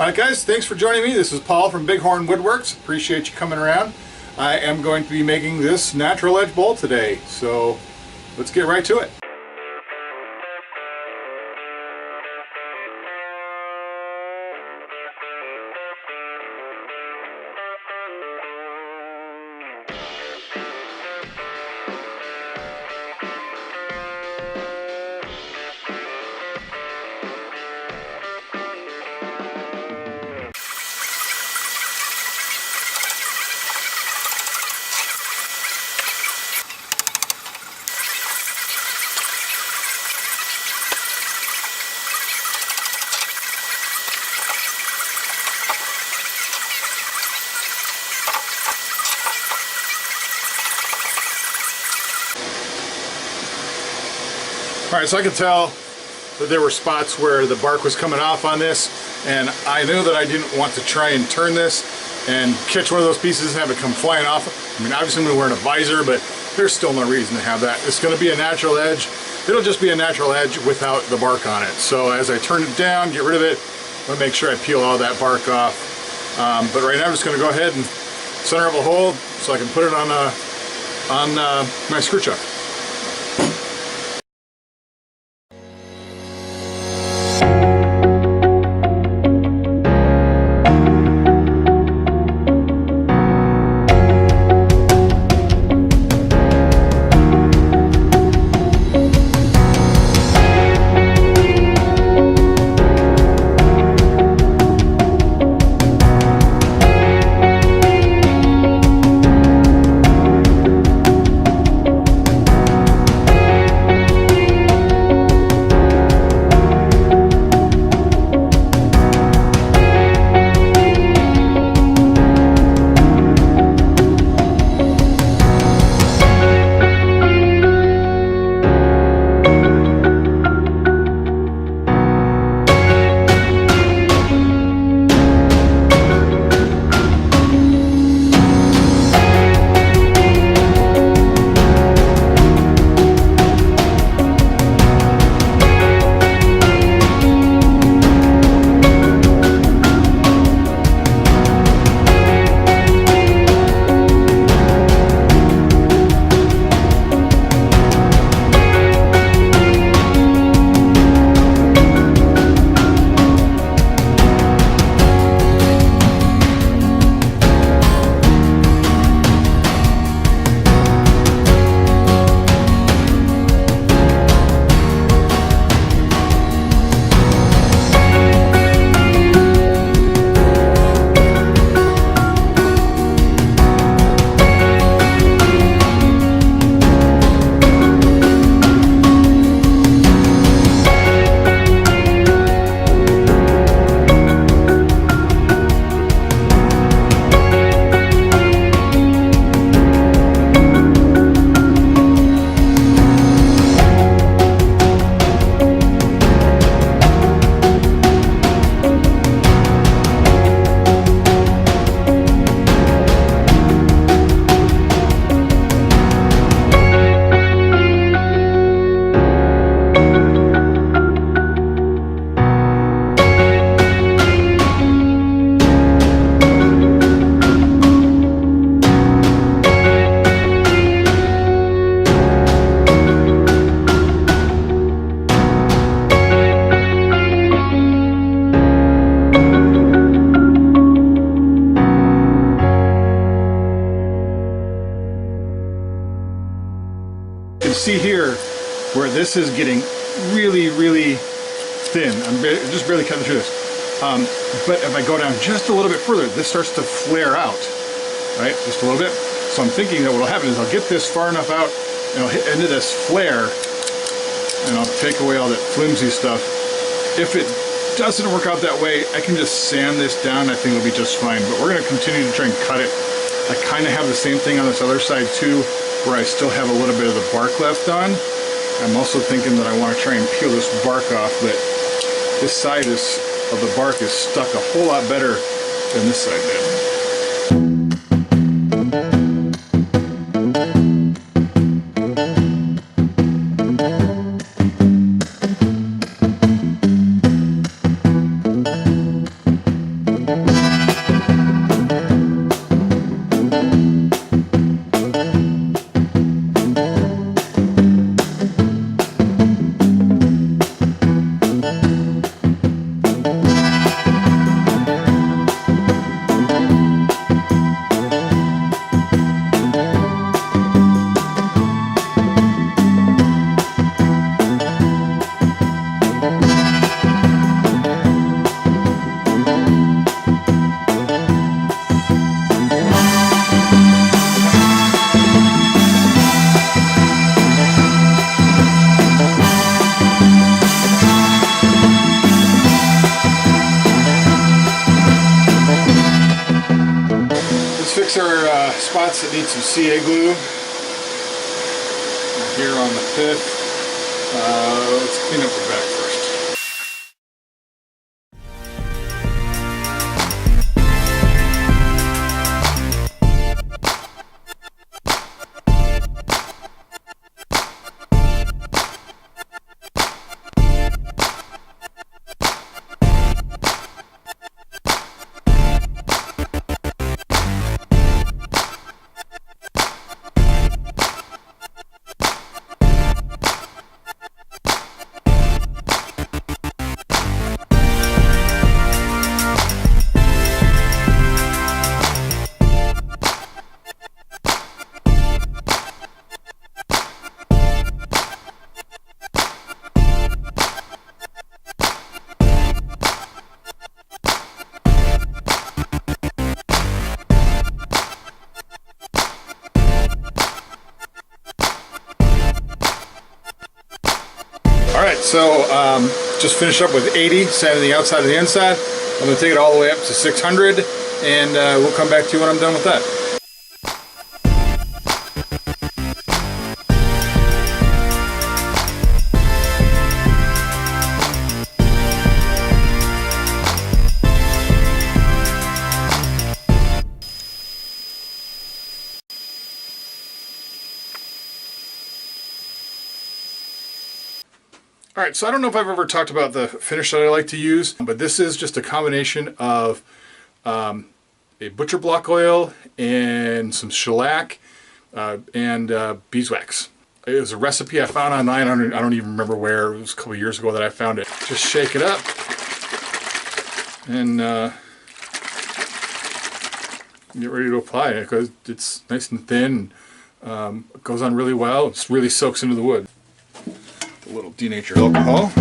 Alright guys, thanks for joining me. This is Paul from Bighorn Woodworks. Appreciate you coming around. I am going to be making this natural edge bowl today, so let's get right to it. Alright, so I could tell that there were spots where the bark was coming off on this, and I knew that I didn't want to try and turn this and catch one of those pieces and have it come flying off. I mean, obviously I'm going to wear a visor, but there's still no reason to have that. It's going to be a natural edge. It'll just be a natural edge without the bark on it. So as I turn it down, get rid of it, I'm going to make sure I peel all that bark off. But right now I'm just going to go ahead and center up a hole so I can put it on my screw chuck. See here where this is getting really thin. I'm just barely cutting through this. But if I go down just a little bit further, this starts to flare out, right? Just a little bit. So I'm thinking that what will happen is I'll get this far enough out and I'll hit into this flare and I'll take away all that flimsy stuff. If it doesn't work out that way, I can just sand this down. I think it'll be just fine. But we're going to continue to try and cut it. I kind of have the same thing on this other side too, where I still have a little bit of the bark left on. I'm also thinking that I want to try and peel this bark off, but this side of the bark is stuck a whole lot better than this side did. Fix our spots that need some CA glue here on the pit. Let's clean up the back first. Alright, so just finished up with 80, sanding the outside and the inside. I'm going to take it all the way up to 600, and we'll come back to you when I'm done with that. Alright, so I don't know if I've ever talked about the finish that I like to use, but this is just a combination of a butcher block oil and some shellac and beeswax. It was a recipe I found online. I don't even remember where. It was a couple years ago that I found it. Just shake it up and get ready to apply it because it's nice and thin. It goes on really well. It really soaks into the wood. A little denatured alcohol.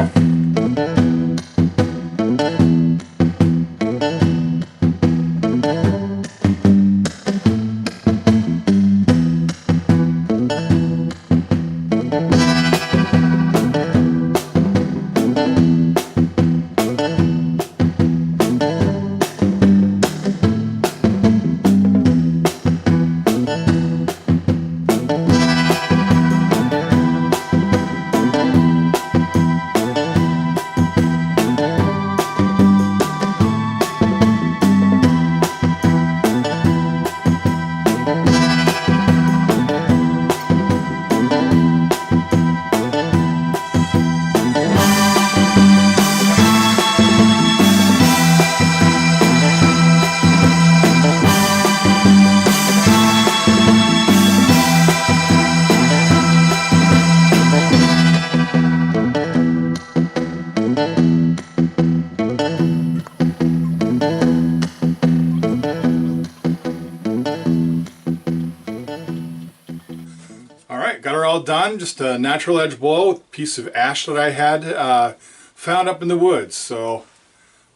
Got her all done. Just a natural edge bowl with a piece of ash that I had found up in the woods. So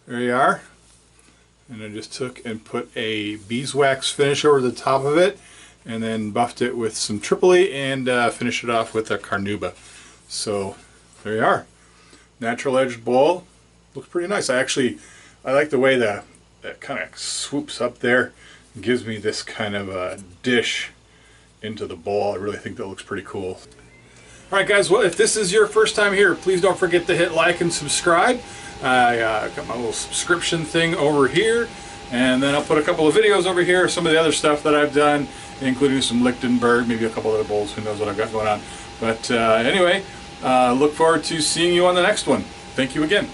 there you are. And I just took and put a beeswax finish over the top of it, and then buffed it with some tripoli and finished it off with a carnauba. So there you are. Natural edged bowl. Looks pretty nice. I like the way that kind of swoops up there and gives me this kind of a dish into the bowl. I really think that looks pretty cool. Alright guys, well, if this is your first time here, please don't forget to hit like and subscribe. I got my little subscription thing over here, and then I'll put a couple of videos over here, some of the other stuff that I've done, including some Lichtenberg, maybe a couple other bowls, who knows what I've got going on. But anyway, look forward to seeing you on the next one. Thank you again.